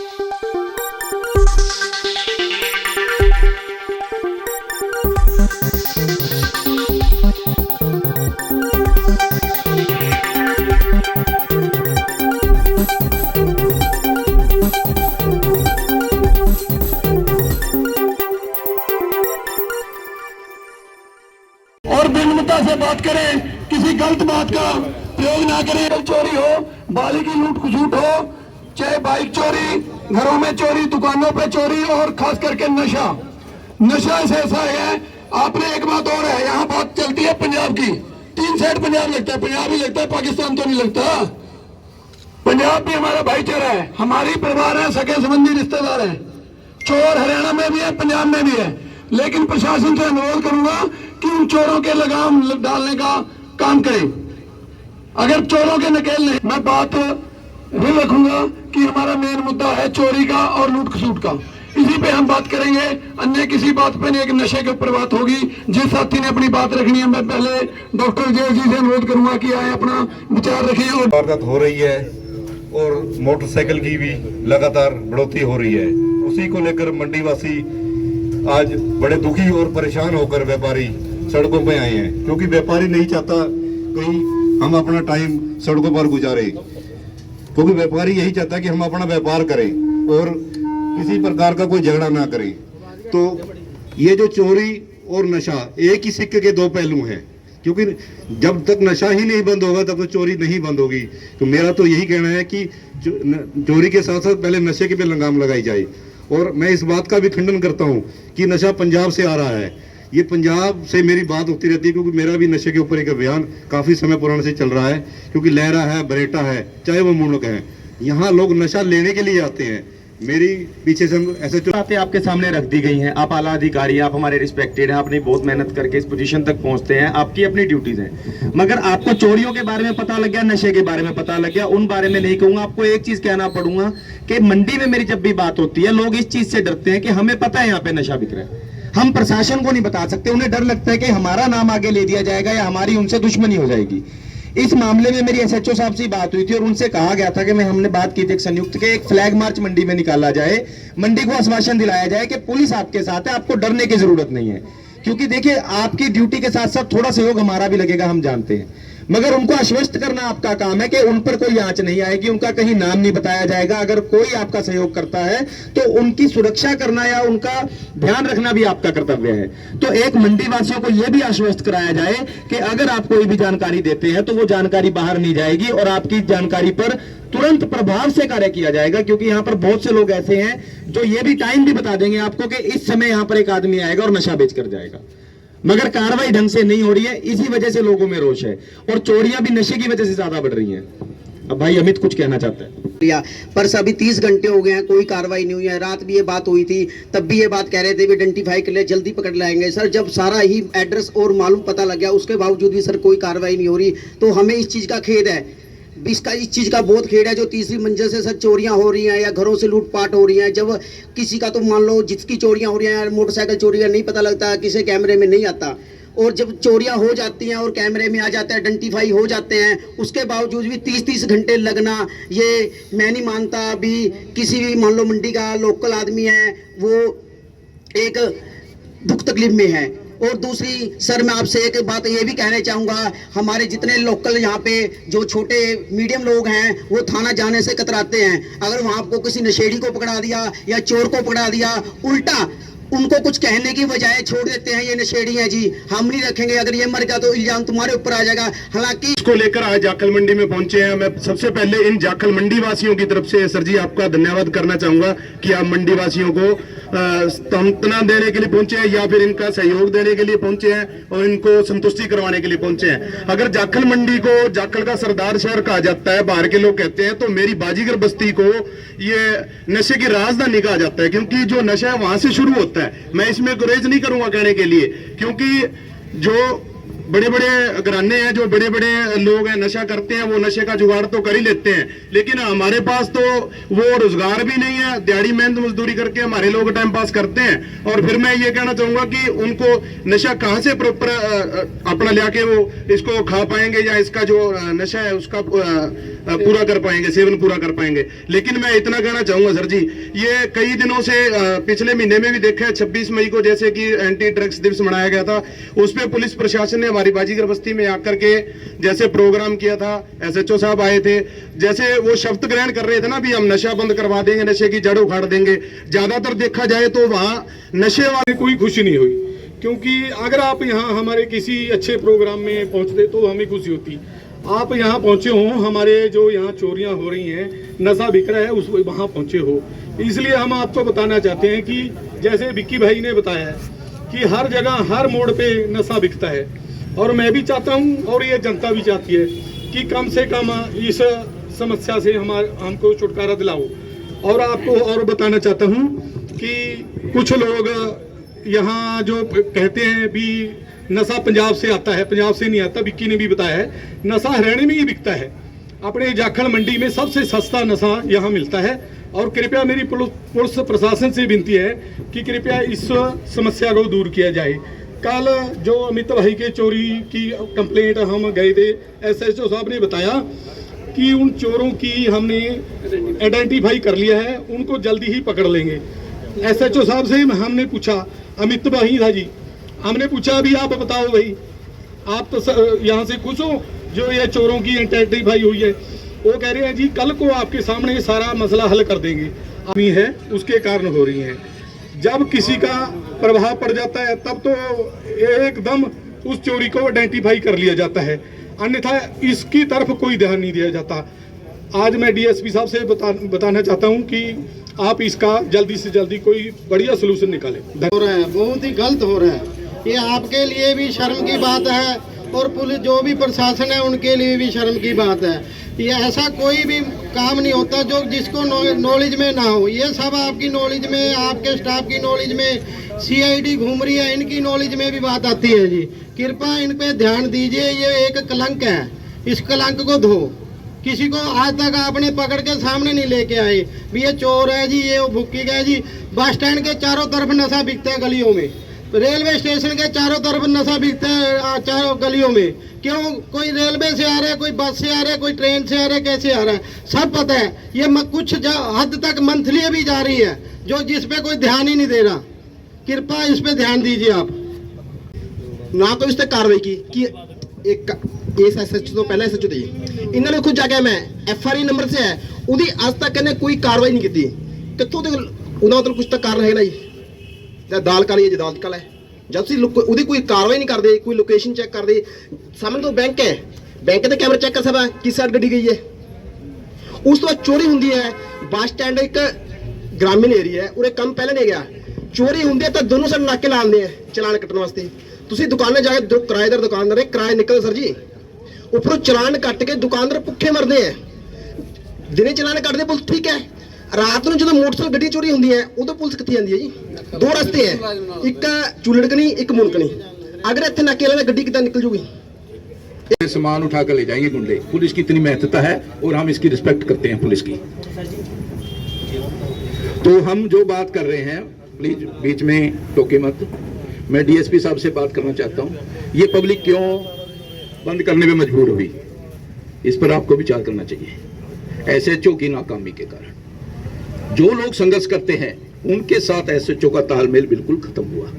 और विनम्रता से बात करें, किसी गलत बात का प्रयोग ना करें। चोरी हो, बाली की लूट खसूट हो, चाहे बाइक चोरी, घरों में चोरी, दुकानों पे चोरी, और खास करके नशा ऐसा है। आपने एक बात और है, यहाँ बात चलती है पंजाब की, 3 साइड पंजाब लगता है, पंजाब ही लगता है, पाकिस्तान तो नहीं लगता। पंजाब भी हमारा भाईचारा है, हमारी परिवार है, सगे संबंधी रिश्तेदार है। चोर हरियाणा में भी है, पंजाब में भी है, लेकिन प्रशासन से अनुरोध करूंगा कि उन चोरों के लगाम डालने का काम करें। अगर चोरों के नकेल नहीं, मैं बात भी रखूंगा कि हमारा मेन मुद्दा है चोरी का और लूट खसूट का, इसी पे हम बात करेंगे। अन्य किसी बात पे नहीं, एक नशे के ऊपर बात होगी। जिस साथी ने अपनी बात रखनी है, मैं पहले डॉक्टर जय जी से अनुरोध करूंगा कि आए अपना विचार रखिए। और वारदात हो रही है और मोटरसाइकिल की भी लगातार बढ़ोतरी हो रही है, उसी को लेकर मंडीवासी आज बड़े दुखी और परेशान होकर व्यापारी सड़कों पे आए हैं, क्योंकि व्यापारी नहीं चाहता कहीं हम अपना टाइम सड़कों पर गुजारे, क्योंकि व्यापारी यही चाहता है कि हम अपना व्यापार करें और किसी प्रकार का कोई झगड़ा ना करें। तो ये जो चोरी और नशा एक ही सिक्के के 2 पहलू हैं, क्योंकि जब तक नशा ही नहीं बंद होगा तब तो चोरी नहीं बंद होगी। तो मेरा तो यही कहना है कि चोरी के साथ साथ पहले नशे के पे लगाम लगाई जाए। और मैं इस बात का भी खंडन करता हूं कि नशा पंजाब से आ रहा है। ये पंजाब से मेरी बात होती रहती है, क्योंकि मेरा भी नशे के ऊपर एक अभियान काफ़ी समय पुराने से चल रहा है, क्योंकि लहरा है, बरेटा है, चाहे वो मुनक है, यहाँ लोग नशा लेने के लिए आते हैं। मेरी पीछे से ऐसे बातें आपके सामने रख दी गई हैं। आप आला अधिकारी हैं, आप हमारे रिस्पेक्टेड हैं, आपने बहुत मेहनत करके इस पोजीशन तक पहुंचते हैं, आपकी अपनी ड्यूटीज हैं। मगर आपको चोरियों के बारे में पता लग गया, नशे के बारे में पता लग गया, उन बारे में नहीं कहूंगा। आपको एक चीज कहना पड़ूंगा कि मंडी में मेरी जब भी बात होती है, लोग इस चीज से डरते हैं कि हमें पता है यहाँ पे नशा बिक रहा है, हम प्रशासन को नहीं बता सकते। उन्हें डर लगता है कि हमारा नाम आगे ले दिया जाएगा या हमारी उनसे दुश्मनी हो जाएगी। इस मामले में मेरी एसएचओ साहब से बात हुई थी और उनसे कहा गया था कि हमने बात की थी एक संयुक्त के एक फ्लैग मार्च मंडी में निकाला जाए, मंडी को आश्वासन दिलाया जाए कि पुलिस आपके साथ है, आपको डरने की जरूरत नहीं है। क्योंकि देखिए, आपकी ड्यूटी के साथ साथ थोड़ा सहयोग हमारा भी लगेगा, हम जानते हैं, मगर उनको आश्वस्त करना आपका काम है कि उन पर कोई आंच नहीं आएगी, उनका कहीं नाम नहीं बताया जाएगा। अगर कोई आपका सहयोग करता है तो उनकी सुरक्षा करना या उनका ध्यान रखना भी आपका कर्तव्य है। तो एक मंडी वासियों को यह भी आश्वस्त कराया जाए कि अगर आप कोई भी जानकारी देते हैं तो वो जानकारी बाहर नहीं जाएगी और आपकी जानकारी पर तुरंत प्रभाव से कार्य किया जाएगा। क्योंकि यहाँ पर बहुत से लोग ऐसे हैं जो ये भी टाइम भी बता देंगे आपको कि इस समय यहाँ पर एक आदमी आएगा और नशा बेच कर जाएगा, मगर कार्रवाई ढंग से नहीं हो रही है। इसी वजह से लोगों में रोष है और चोरियां भी नशे की वजह से ज्यादा बढ़ रही हैं। अब भाई अमित कुछ कहना चाहते हैं। पर अभी 30 घंटे हो गए हैं, कोई कार्रवाई नहीं हुई है। रात भी ये बात हुई थी, तब भी ये बात कह रहे थे भी आइडेंटिफाई कर ले, जल्दी पकड़ लाएंगे। सर, जब सारा ही एड्रेस और मालूम पता लग गया, उसके बावजूद भी सर कोई कार्रवाई नहीं हो रही, तो हमें इस चीज का खेद है। इस चीज का बहुत खेद है जो तीसरी मंजिल से सर चोरियां हो रही हैं या घरों से लूटपाट हो रही हैं। जब किसी का तो मान लो जिसकी चोरियां हो रही हैं, मोटरसाइकिल चोरी नहीं पता लगता, किसी कैमरे में नहीं आता, और जब चोरियां हो जाती हैं और कैमरे में आ जाता है, आइडेंटिफाई हो जाते हैं, उसके बावजूद भी 30-30 घंटे लगना, ये मैं नहीं मानता। भी किसी भी मान लो मंडी का लोकल आदमी है, वो एक दुख तकलीफ में है। और दूसरी सर, मैं आपसे एक बात ये भी कहना चाहूँगा, हमारे जितने लोकल यहाँ पे जो छोटे मीडियम लोग हैं, वो थाना जाने से कतराते हैं। अगर वहाँ आपको किसी नशेड़ी को पकड़ा दिया या चोर को पकड़ा दिया, उल्टा उनको कुछ कहने की बजाय छोड़ देते हैं, ये नशेड़ी है जी, हम नहीं रखेंगे, अगर ये मर गया तो इल्जाम तुम्हारे ऊपर आ जाएगा। हालांकि इसको लेकर आज जाखल मंडी में पहुंचे हैं। मैं सबसे पहले इन जाखल मंडी वासियों की तरफ से सर जी आपका धन्यवाद करना चाहूंगा कि आप मंडी वासियों को सांत्वना देने के लिए पहुंचे हैं या फिर इनका सहयोग देने के लिए पहुंचे हैं और इनको संतुष्टि करवाने के लिए पहुंचे हैं। अगर जाखल मंडी को जाखल का सरदार शहर कहा जाता है, बाहर के लोग कहते हैं, तो मेरी बाजीगर बस्ती को ये नशे की राजधानी कहा जाता है, क्योंकि जो नशा है वहां से शुरू होता है। मैं इसमें गुरेज नहीं करूंगा कहने के लिए, क्योंकि जो बड़े बड़े घराने हैं, जो बड़े बड़े लोग हैं, नशा करते हैं, वो नशे का जुगाड़ तो कर ही लेते हैं, लेकिन हमारे पास तो वो रोजगार भी नहीं है। दिहाड़ी मेहनत मजदूरी करके हमारे लोग टाइम पास करते हैं। और फिर मैं ये कहना चाहूंगा कि उनको नशा कहाँ से प्रॉपर अपना लिया के वो इसको खा पाएंगे या इसका जो नशा है उसका पूरा कर पाएंगे, सेवन पूरा कर पाएंगे। लेकिन मैं इतना कहना चाहूंगा सर जी, ये कई दिनों से पिछले महीने में भी देखा है, 26 मई को जैसे कि एंटी ड्रग्स दिवस मनाया गया था, उस पर पुलिस प्रशासन ने हमारी बाजीगर बस्ती में आकर के जैसे प्रोग्राम किया था, SHO साहब आए थे, जैसे वो शपथ ग्रहण कर रहे थे ना, भी हम नशा बंद करवा देंगे, नशे की जड़ उखाड़ देंगे। ज्यादातर देखा जाए तो वहाँ नशे वाले कोई खुशी नहीं हुई, क्योंकि अगर आप यहाँ हमारे किसी अच्छे प्रोग्राम में पहुँचते तो हमें खुशी होती। आप यहाँ पहुँचे हो, हमारे जो यहाँ चोरियाँ हो रही हैं, नशा बिक रहा है, उस वहाँ पहुँचे हो, इसलिए हम आपको बताना चाहते हैं कि जैसे विक्की भाई ने बताया है कि हर जगह हर मोड़ पे नशा बिकता है, और मैं भी चाहता हूँ और ये जनता भी चाहती है कि कम से कम इस समस्या से हमको छुटकारा दिलाओ। और आपको और बताना चाहता हूँ कि कुछ लोग यहाँ जो कहते हैं भी नशा पंजाब से आता है, पंजाब से नहीं आता। विक्की ने भी बताया है नशा हरियाणा में ही बिकता है। अपने जाखड़ मंडी में सबसे सस्ता नशा यहाँ मिलता है। और कृपया मेरी पुलिस प्रशासन से विनती है कि कृपया इस समस्या को दूर किया जाए। कल जो अमित भाई के चोरी की कंप्लेंट हम गए थे, SHO साहब ने बताया कि उन चोरों की हमने आइडेंटिफाई कर लिया है, उनको जल्दी ही पकड़ लेंगे। SHO साहब से हमने पूछा, अमित भाई था जी, हमने पूछा अभी आप बताओ भाई, आप तो यहाँ से खुश हो जो ये चोरों की आइडेंटिफाई हुई है? वो कह रहे हैं जी कल को आपके सामने ये सारा मसला हल कर देंगे। अभी है उसके कारण हो रही हैं। जब किसी का प्रभाव पड़ जाता है तब तो एकदम उस चोरी को आइडेंटिफाई कर लिया जाता है, अन्यथा इसकी तरफ कोई ध्यान नहीं दिया जाता। आज मैं DSP साहब से बताना चाहता हूं कि आप इसका जल्दी से जल्दी कोई बढ़िया सलूशन निकालें। हो रहा है, बहुत ही गलत हो रहा है। ये आपके लिए भी शर्म की बात है और पुलिस जो भी प्रशासन है उनके लिए भी शर्म की बात है। ये ऐसा कोई भी काम नहीं होता जो जिसको नॉलेज में ना हो। ये सब आपकी नॉलेज में, आपके स्टाफ की नॉलेज में, CID घूम रही है, इनकी नॉलेज में भी बात आती है जी। कृपया इन पे ध्यान दीजिए, ये एक कलंक है, इस कलंक को धो। किसी को आज तक आपने पकड़ के सामने नहीं लेके आए भी ये चोर है जी, ये वो भुक्की गए जी। बस स्टैंड के चारों तरफ नशा बिकता है गलियों में, रेलवे स्टेशन के चारों तरफ नशा बिकता है चारों गलियों में। क्यों? कोई रेलवे से आ रहा है, कोई बस से आ रहा है, कोई ट्रेन से आ रहा है, कैसे आ रहा है, सब पता है। ये कुछ हद तक मंथली भी जा रही है जो जिस पे कोई ध्यान ही नहीं दे रहा। कृपया इस पे ध्यान दीजिए आप। ना तो इस ते कार्रवाई की कि एक SHO तो पहले SHO दी, इन्होंने खुद जाके मैं FRI नंबर से है उदी आज तक कहने कोई कार्रवाई नहीं की। कितों तो मतलब कुछ तक कारण है ना जी, दाल काली है, दाल काला है। जब से उदी कोई कार्रवाई नहीं कर दे, कोई लोकेशन चेक कर दे। सामने तो बैंक है, बैंक के कैमरा चेक कर सकता किस साइड गड्डी गई है। उस तो बाद चोरी होंगी है, बस स्टैंड एक ग्रामीण एरिया है, उन्हें कम पहले नहीं गया। चोरी होंगी है तो दोनों साइड नाके लाने हैं चलान कटने वास्ते। तुम दुकान जाके दो किराएदार दुकानदार है, किराया निकल सर जी, उपरों चलान कट के दुकानदार भुखे मरते हैं। दिने चलान कटते पुलिस ठीक है, रात को जो मोटरसाइकिल गड्डी चोरी होंगी है उदो पुलिस कितनी आती है जी? दो रास्ते हैं, एक चुलड़कनी एक मुनकनी। अगर इतने नाके वाले गड्डी कितना निकल जूगी? सामान उठा कर ले जाएंगे गुंडे। पुलिस की इतनी महत्वता है और हम इसकी रिस्पेक्ट करते हैं पुलिस की। तो हम जो बात कर रहे हैं प्लीज बीच में टोके मत। मैं DSP साहब से बात करना चाहता हूं, ये पब्लिक क्यों बंद करने में मजबूर हुई, इस पर आपको विचार करना चाहिए। SHO की नाकामी के कारण जो लोग संघर्ष करते हैं उनके साथ SHO का तालमेल बिल्कुल खत्म हुआ।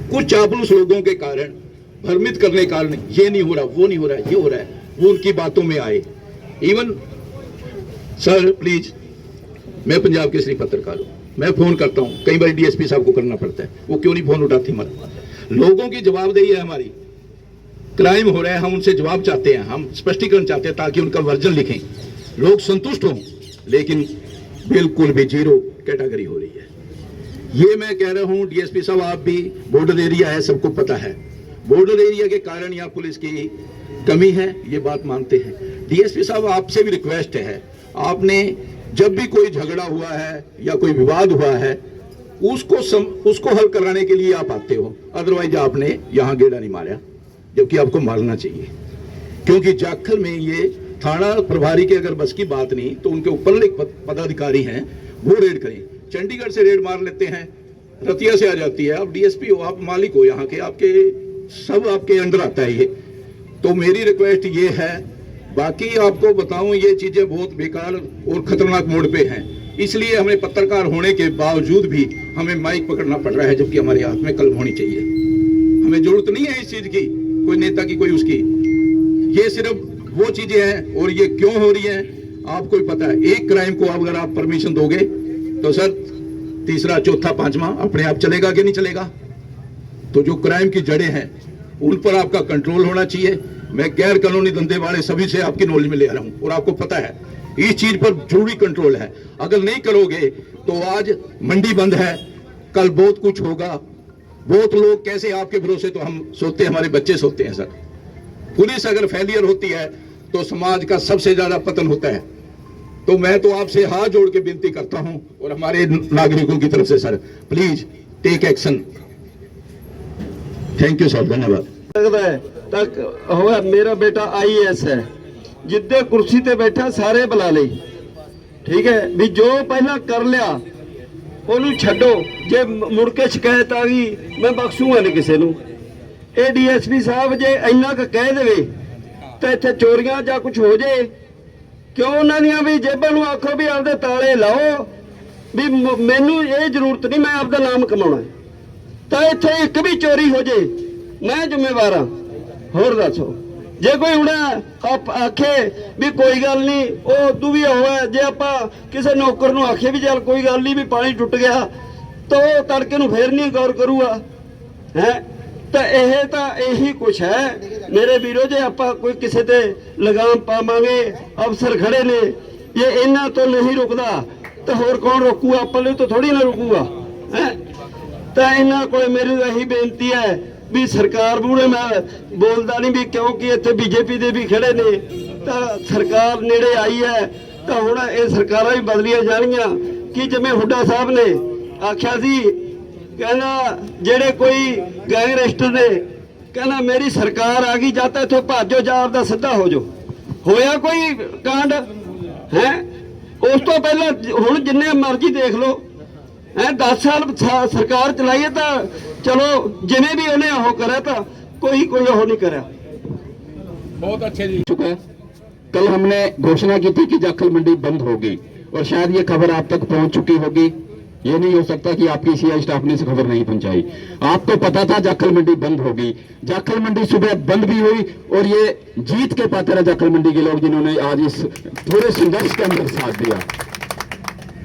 कुछ चापलूस लोगों के कारण, भ्रमित करने के कारण ये नहीं हो रहा, वो नहीं हो रहा, ये हो रहा है, वो उनकी बातों में आए। इवन सर प्लीज, मैं पंजाब केसरी पत्रकार हूं, मैं फोन करता हूं, कई बार DSP साहब को करना पड़ता है, वो क्यों नहीं फोन उठाती? मत लोगों की जवाबदेही है हमारी। क्राइम हो रहा है, हम उनसे जवाब चाहते हैं, हम स्पष्टीकरण चाहते हैं ताकि उनका वर्जन लिखें, लोग संतुष्ट हों। लेकिन बिल्कुल भी जीरो कैटेगरी हो रही है। ये मैं कह रहा हूं DSP साहब, आप भी बॉर्डर एरिया है, सबको पता है, बॉर्डर एरिया के कारण यहाँ पुलिस की कमी है, ये बात मानते हैं। DSP साहब आपसे भी रिक्वेस्ट है, आपने जब भी कोई झगड़ा हुआ है या कोई विवाद हुआ है उसको हल कराने के लिए आप आते हो, अदरवाइज आपने यहाँ गेड़ा नहीं मारा, जबकि आपको मारना चाहिए। क्योंकि जाखल में ये थाना प्रभारी के अगर बस की बात नहीं तो उनके ऊपर एक पदाधिकारी हैं, वो रेड करें। चंडीगढ़ से रेड मार लेते हैं, रतिया से आ जाती है, आप DSP हो, आप मालिक हो यहाँ के, आपके सब आपके अंडर आता है ये। तो मेरी रिक्वेस्ट ये है, बाकी आपको बताऊं ये चीजें बहुत बेकार और खतरनाक मोड़ पे हैं, इसलिए हमें पत्रकार होने के बावजूद भी हमें माइक पकड़ना पड़ रहा है, जबकि हमारे हाथ में कलम होनी चाहिए। हमें जरूरत नहीं है इस चीज की, कोई नेता की कोई उसकी, ये सिर्फ वो चीजें हैं। और ये क्यों हो रही है आपको ही पता है। एक क्राइम को अगर आप परमिशन दोगे तो सर तीसरा चौथा पांचवा अपने आप चलेगा कि नहीं चलेगा। तो जो क्राइम की जड़ें हैं उन पर आपका कंट्रोल होना चाहिए। मैं गैर कानूनी धंधे वाले सभी से आपकी नॉलेज में ले आ रहा हूं और आपको पता है इस चीज पर जरूरी कंट्रोल है। अगर नहीं करोगे तो आज मंडी बंद है, कल बहुत कुछ होगा। बहुत लोग कैसे आपके भरोसे तो हम सोते, हमारे बच्चे सोते हैं सर। पुलिस अगर फेलियर होती है तो समाज का सबसे ज्यादा पतन होता है। तो मैं तो आपसे हाथ जोड़ के विनती करता हूं और हमारे नागरिकों की तरफ से sir please take action. Thank you sir, धन्यवाद। तक होया मेरा बेटा IAS है, जिद्दे कुर्सी ते बैठा सारे बुला ले, ठीक है भी जो पहला कर लिया ਉਹਨੂੰ ਛੱਡੋ। ਜੇ ਮੁੜ ਕੇ ਸ਼ਿਕਾਇਤ ਆ ਗਈ ਮੈਂ ਬਖਸ਼ੂਗਾ ਨਹੀਂ ਕਿਸੇ ਨੂੰ। ਇਹ DSP ਸਾਹਿਬ ਜੇ ਇੰਨਾ ਕੁ ਕਹਿ ਦੇਵੇ ਤਾਂ ਇੱਥੇ ਚੋਰੀਆਂ ਜਾਂ ਕੁਝ ਹੋ ਜੇ, ਕਿਉਂ ਉਹਨਾਂ ਦੀਆਂ ਵੀ ਜੇਬਾਂ ਨੂੰ ਆਖੋ ਵੀ ਆਪਦੇ ਤਾਲੇ ਲਾਓ ਵੀ ਮੈਨੂੰ ਇਹ ਜ਼ਰੂਰਤ ਨਹੀਂ, ਮੈਂ ਆਪਦਾ ਨਾਮ ਕਮਾਉਣਾ। ਤਾਂ ਇੱਥੇ ਇੱਕ ਵੀ ਚੋਰੀ ਹੋ ਜੇ ਮੈਂ ਜ਼ਿੰਮੇਵਾਰ ਹਾਂ। ਹੋਰ ਦੱਸੋ ਜੇ ਕੋਈ ਹੁਣ ਆਖੇ ਵੀ ਕੋਈ ਗੱਲ ਨਹੀਂ ਉਹ ਉਦੋਂ ਵੀ ਹੋਇਆ, ਜੇ ਆਪਾਂ ਕਿਸੇ ਨੌਕਰ ਨੂੰ ਆਖੇ ਵੀ ਚੱਲ ਕੋਈ ਗੱਲ ਨਹੀਂ ਵੀ ਪਾਣੀ ਟੁੱਟ ਗਿਆ ਤਾਂ ਉਹ ਤੜਕੇ ਨੂੰ ਫੇਰ ਨਹੀਂ ਗੌਰ ਕਰੂਗਾ ਹੈ। ਤਾਂ ਇਹ ਤਾਂ ਇਹੀ ਕੁਛ ਹੈ ਮੇਰੇ ਵੀਰੋ। ਜੇ ਆਪਾਂ ਕੋਈ ਕਿਸੇ ਤੇ ਲਗਾਮ ਪਾਵਾਂਗੇ, ਅਫਸਰ ਖੜੇ ਨੇ, ਜੇ ਇਹਨਾਂ ਤੋਂ ਨਹੀਂ ਰੁਕਦਾ ਤਾਂ ਹੋਰ ਕੌਣ ਰੋਕੂਗਾ? ਆਪਾਂ ਲਈ ਤਾਂ ਥੋੜੀ ਨਾ ਰੁਕੂਗਾ ਹੈ। ਤਾਂ ਇਹਨਾਂ ਕੋਲੇ ਮੇਰੀ ਇਹੀ ਬੇਨਤੀ ਹੈ ਵੀ ਸਰਕਾਰ ਮੂਹਰੇ ਮੈਂ ਬੋਲਦਾ ਨਹੀਂ ਵੀ ਕਿਉਂਕਿ ਇੱਥੇ BJP ਦੇ ਵੀ ਖੜੇ ਨੇ, ਤਾਂ ਸਰਕਾਰ ਨੇੜੇ ਆਈ ਹੈ ਤਾਂ ਹੁਣ ਇਹ ਸਰਕਾਰਾਂ ਵੀ ਬਦਲੀਆਂ ਜਾਣਗੀਆਂ। ਕਿ ਜਿਵੇਂ ਹੁੱਡਾ ਸਾਹਿਬ ਨੇ ਆਖਿਆ ਸੀ, ਕਹਿੰਦਾ ਜਿਹੜੇ ਕੋਈ ਗੈਂਗਸਟਰ ਨੇ, ਕਹਿੰਦਾ ਮੇਰੀ ਸਰਕਾਰ ਆ ਗਈ ਜਾਂ ਤਾਂ ਇੱਥੋਂ ਭਾਜੋ ਜਾਂ ਆਪਦਾ ਸਿੱਧਾ ਹੋ ਜਾਓ। ਹੋਇਆ ਕੋਈ ਕਾਂਡ ਹੈ? ਉਸ ਤੋਂ ਪਹਿਲਾਂ ਹੁਣ ਜਿੰਨੇ ਮਰਜ਼ੀ ਦੇਖ ਲਓ 10 ਸਾਲ सरकार चलाई है, तो चलो जिन्हें भी उन्हें हो करा था कोई हो नहीं करा। बहुत अच्छे जी। चुका है। कल हमने घोषणा की थी कि जाखल मंडी बंद होगी और शायद ये खबर आप तक पहुंच चुकी होगी। ये नहीं हो सकता कि आपकी CI स्टाफ ने इस खबर नहीं पहुंचाई। आपको पता था जाखल मंडी बंद होगी। जाखल मंडी सुबह बंद भी हुई और ये जीत के पात्र है जाखल मंडी के लोग जिन्होंने आज इस पूरे संघर्ष के अंदर साथ दिया।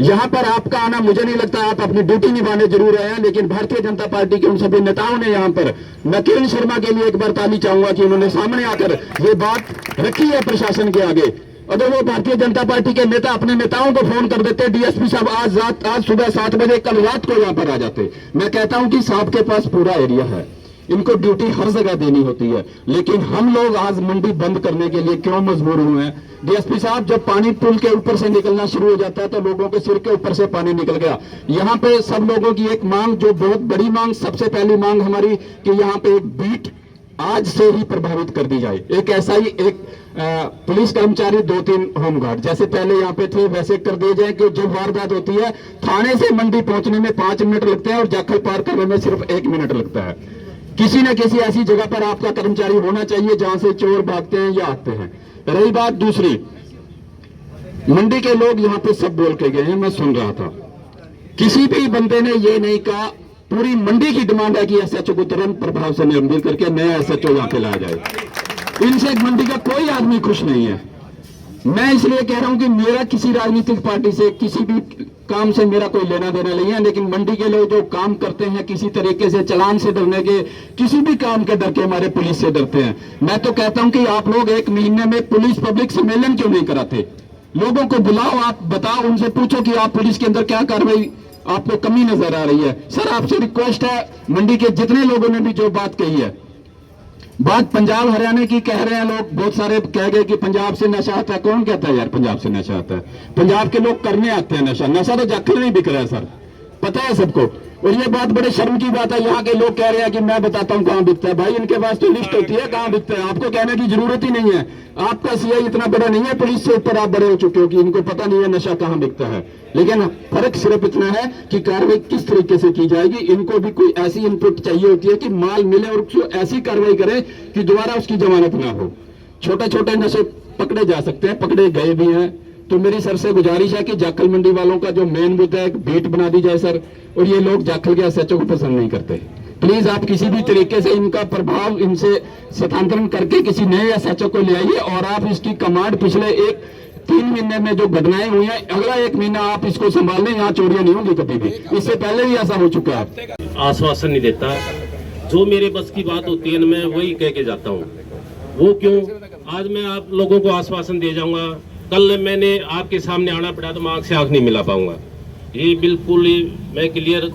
यहाँ पर आपका आना मुझे नहीं लगता, आप अपनी ड्यूटी निभाने जरूर आए हैं, लेकिन भारतीय जनता पार्टी के उन सभी नेताओं ने यहाँ पर, मैं किरण शर्मा के लिए एक बार ताली चाहूंगा कि उन्होंने सामने आकर ये बात रखी है प्रशासन के आगे। अगर वो भारतीय जनता पार्टी के नेता अपने नेताओं को फोन कर देते, DSP साहब आज सुबह 7 बजे कल रात को यहाँ पर आ जाते। मैं कहता हूँ कि साहब के पास पूरा एरिया है, इनको ड्यूटी हर जगह देनी होती है, लेकिन हम लोग आज मंडी बंद करने के लिए क्यों मजबूर हुए हैं? DSP साहब, जब पानी पुल के ऊपर से निकलना शुरू हो जाता है तो लोगों के सिर के ऊपर से पानी निकल गया। यहाँ पे सब लोगों की एक मांग, जो बहुत बड़ी मांग, सबसे पहली मांग हमारी कि यहाँ पे एक बीट आज से ही प्रभावित कर दी जाए। एक ऐसा ही एक पुलिस कर्मचारी 2-3 होमगार्ड जैसे पहले यहाँ पे थे वैसे कर दिए जाए कि जब वारदात होती है थाने से मंडी पहुंचने में 5 मिनट लगते हैं और जाखल पार करने में सिर्फ 1 मिनट लगता है। किसी न किसी ऐसी जगह पर आपका कर्मचारी होना चाहिए जहां से चोर भागते हैं या आते हैं। रही बात दूसरी, मंडी के लोग यहाँ पे सब बोल के गए हैं, मैं सुन रहा था, किसी भी बंदे ने ये नहीं कहा। पूरी मंडी की डिमांड है कि SHO को तुरंत प्रभाव से निलंबित करके नया SHO यहाँ पे लाया जाए। इनसे मंडी का कोई आदमी खुश नहीं है। मैं इसलिए कह रहा हूं कि मेरा किसी राजनीतिक पार्टी से किसी भी काम से मेरा कोई लेना देना नहीं है, लेकिन मंडी के लोग जो काम करते हैं किसी तरीके से चालान से डरने के, किसी भी काम के डर के हमारे पुलिस से डरते हैं। मैं तो कहता हूं कि आप लोग 1 महीने में पुलिस पब्लिक सम्मेलन क्यों नहीं कराते? लोगों को बुलाओ, आप बताओ, उनसे पूछो कि आप पुलिस के अंदर क्या कार्रवाई आपको कमी नजर आ रही है। सर, आपसे रिक्वेस्ट है, मंडी के जितने लोगों ने भी जो बात कही है, बात पंजाब हरियाणा की कह रहे हैं लोग, बहुत सारे कह गए कि पंजाब से नशा आता है। कौन कहता है यार पंजाब से नशा आता है? पंजाब के लोग करने आते हैं नशा। नशा तो जाखल नहीं बिक रहा है सर, पता है सबको। और ये बात बड़े शर्म की बात है, यहाँ के लोग कह रहे हैं कि मैं बताता हूँ कहाँ बिकता है। भाई, इनके पास तो लिस्ट होती है कहाँ बिकता है, आपको कहने की जरूरत ही नहीं है। आपका CI इतना बड़ा नहीं है, पुलिस से ऊपर आप बड़े हो चुके हो कि इनको पता नहीं है नशा कहाँ बिकता है। लेकिन फर्क सिर्फ इतना है कि कार्रवाई किस तरीके से की जाएगी। इनको भी कोई ऐसी इनपुट चाहिए होती है कि माल मिले और उसको ऐसी कार्रवाई करे कि दोबारा उसकी जमानत ना हो। छोटे छोटे नशे पकड़े जा सकते हैं, पकड़े गए भी हैं। तो मेरी सर से गुजारिश है कि जाखल मंडी वालों का जो मेन मुद्दा है, एक बेट बना दी जाए सर। और ये लोग जाखल के एसएचओ को पसंद नहीं करते। प्लीज आप किसी भी तरीके से इनका प्रभाव इनसे स्थानांतरण करके किसी नए एसएचओ को ले आइए। और आप इसकी कमांड पिछले 3 महीने में जो घटनाएं हुई हैं, अगला 1 महीना आप इसको संभाल लें, यहाँ चोरियां नहीं होंगी कभी भी। इससे पहले भी ऐसा हो चुका है। आश्वासन नहीं देता, जो मेरे बस की बात होती है मैं वही कह के जाता हूँ। वो क्यों, आज मैं आप लोगों को आश्वासन दे जाऊंगा, कल मैंने आपके सामने आना पड़ा तो मैं आंख से आंख नहीं मिला पाऊंगा। ये बिल्कुल ही मैं क्लियर,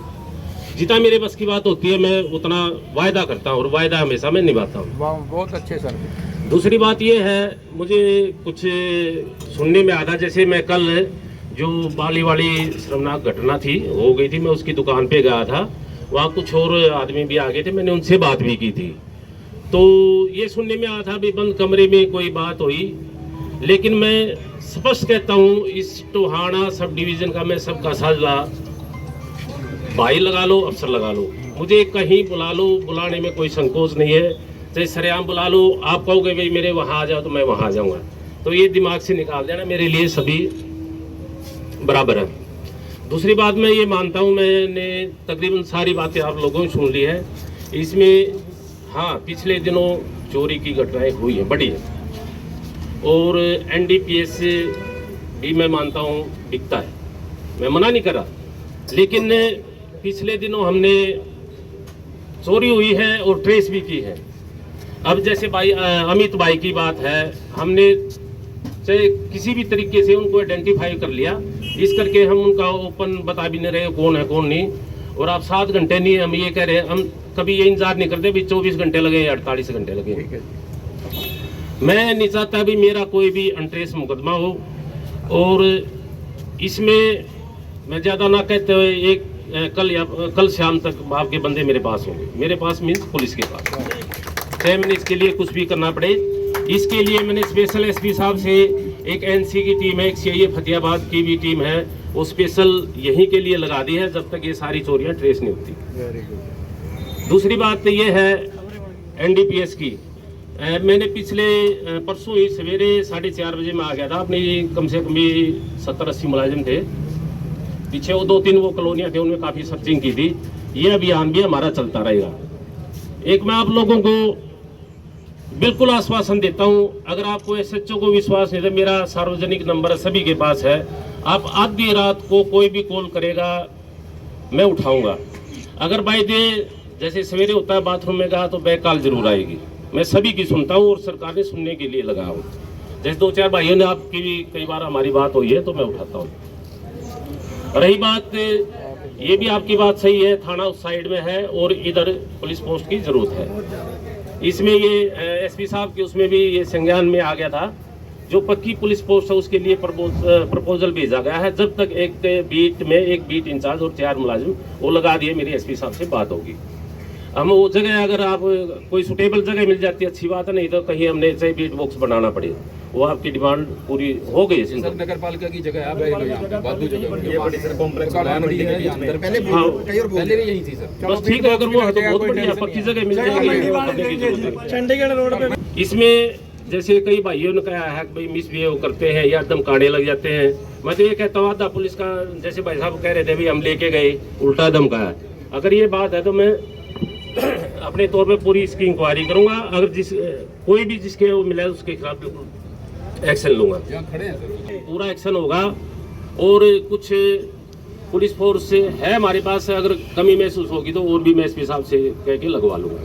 जितना मेरे बस की बात होती है मैं उतना वायदा करता हूँ और वायदा हमेशा मैं निभाता हूँ। बहुत अच्छे सर। दूसरी बात ये है, मुझे कुछ सुनने में आता, जैसे मैं कल जो बाली वाली शर्मनाक घटना थी हो गई थी, मैं उसकी दुकान पे गया था, वहाँ कुछ और आदमी भी आ गए थे, मैंने उनसे बात भी की थी। तो ये सुनने में आया था भी बंद कमरे में कोई बात हुई, लेकिन मैं स्पष्ट कहता हूँ, इस टोहाना सब डिवीज़न का मैं सबका साझा भाई लगा लो, अफसर लगा लो, मुझे कहीं बुला लो, बुलाने में कोई संकोच नहीं है। चाहे सरेआम बुला लो, आप कहोगे भाई मेरे वहाँ आ जाओ तो मैं वहाँ आ जाऊँगा, तो ये दिमाग से निकाल देना, मेरे लिए सभी बराबर है। दूसरी बात मैं ये मानता हूँ, मैंने तकरीबन सारी बातें आप लोगों ने सुन ली है। इसमें हाँ, पिछले दिनों चोरी की घटनाएं हुई हैं, बड़ी है, और एनडीपीएस भी मैं मानता हूँ दिखता है, मैं मना नहीं कर रहा, लेकिन पिछले दिनों हमने चोरी हुई है और ट्रेस भी की है। अब जैसे भाई अमित भाई की बात है, हमने चाहे किसी भी तरीके से उनको आइडेंटिफाई कर लिया, इस करके हम उनका ओपन बता भी नहीं रहे कौन है कौन नहीं। और आप 7 घंटे नहीं, हम ये कह रहे हैं, हम कभी ये इंतजार नहीं करते भी 24 घंटे लगे या 48 घंटे लगे। मैं नहीं चाहता भी मेरा कोई भी अनट्रेस मुकदमा हो, और इसमें मैं ज़्यादा ना कहते हुए एक कल शाम तक आपके बंदे मेरे पास होंगे, मेरे पास मीन्स पुलिस के पास, चाहे मैंने इसके लिए कुछ भी करना पड़े। इसके लिए मैंने स्पेशल एसपी साहब से, एक एनसी की टीम है, एक सीआईए फतेहाबाद की भी टीम है, वो स्पेशल यहीं के लिए लगा दी है जब तक ये सारी चोरियां ट्रेस नहीं होती। दूसरी बात तो ये है एनडीपीएस की, मैंने पिछले परसों ही सवेरे 4:30 बजे में आ गया था, अपनी कम से कम 70-80 मुलाजिम थे, पीछे वो 2-3 वो कॉलोनियाँ थे, उनमें काफ़ी सर्चिंग की थी। ये अभियान भी हमारा चलता रहेगा। एक मैं आप लोगों को बिल्कुल आश्वासन देता हूं, अगर आपको एसएचओ को विश्वास नहीं है, मेरा सार्वजनिक नंबर सभी के पास है, आप आधी रात को कोई भी कॉल करेगा मैं उठाऊंगा। अगर बाई डे जैसे सवेरे होता है बाथरूम में गया तो बैक कॉल जरूर आएगी, मैं सभी की सुनता हूं और सरकार ने सुनने के लिए लगा हूं। जैसे 2-4 भाइयों ने आपकी भी कई बार हमारी बात हुई है तो मैं उठाता हूँ। रही बात, ये भी आपकी बात सही है, थाना उस साइड में है और इधर पुलिस पोस्ट की जरूरत है। इसमें ये एसपी साहब के उसमें भी ये संज्ञान में आ गया था, जो पक्की पुलिस पोस्ट है उसके लिए प्रपोजल भेजा गया है। जब तक एक बीट में एक बीट इंचार्ज और 4 मुलाजिम वो लगा दिए, मेरी एसपी साहब से बात होगी। हम वो जगह अगर आप कोई सुटेबल जगह मिल जाती है अच्छी बात है, नहीं तो कहीं हमने चाहे बीट बॉक्स बनाना पड़े, वो आपकी डिमांड पूरी हो गई। नगर पालिका की जगह आप ये बड़ी सर कॉम्प्लेक्स पहले भी यही थी सर। बस ठीक है, अगर वो है तो बहुत बढ़िया, पक्की जगह मिल जाएगी चंडीगढ़ रोड पे। इसमें जैसे कई भाइयों ने कहा है कि भाई मिसबिहेव करते हैं या धमकाने लग जाते हैं, मैं तो ये कहता हूँ आधा पुलिस का, जैसे भाई साहब कह रहे थे भाई हम लेके गए उल्टा धमकाया, अगर ये बात है तो मैं अपने तौर पे पूरी इसकी इंक्वायरी करूंगा। अगर कोई भी जिसके वो मिला है उसके खिलाफ बिल्कुल एक्शन लूंगा, पूरा एक्शन होगा। और कुछ पुलिस फोर्स है हमारे पास, अगर कमी महसूस होगी तो और भी मैं एसपी साहब से कह के लगवा लूंगा।